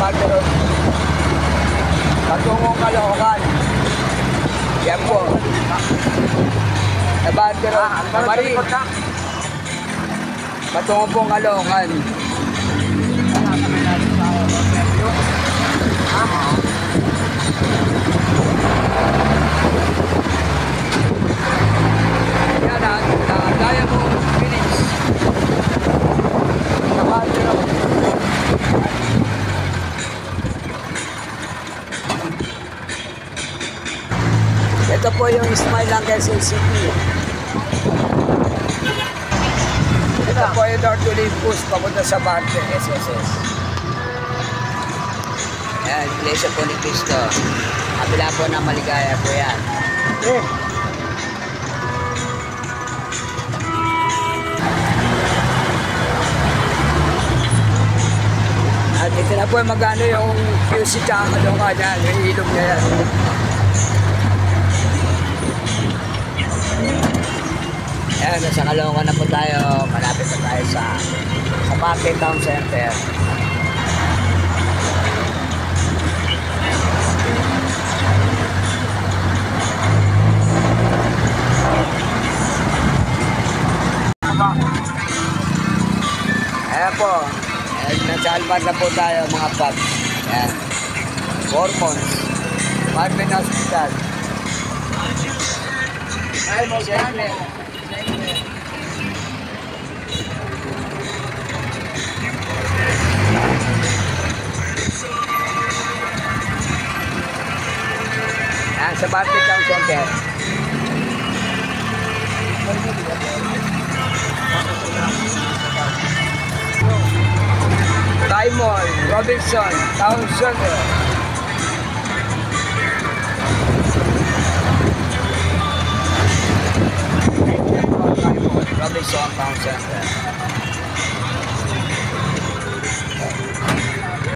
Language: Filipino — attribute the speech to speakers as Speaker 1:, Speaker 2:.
Speaker 1: Bandero. Patungong Caloocan. Yan po. Sa Bandero. Marin. Patungong pong Caloocan. Yan ang daya mo finish. Sa Bandero. Ito po yung Smile ng Quezon City. Ito po yung North Olympus papunta sa Barte, SSS. Ayan, Iglesia po ni Cristo. Kabila po ng Maligaya po yan. At ito na po yung magano yung QC tsaka Caloocan yan. Yung ilog niya yan. Ayan, nasa Caloocan na po tayo. Malapit na tayo sa Barte Town Center. Ayan po. Ayan, nasa Almar na po tayo mga paps. Ayan. Hormones. Marvin Hospital. Ay, mo siyempre. Ayan, sa Barte Town Center. Diamond, Robinson, Town Center. Robinson Town Center.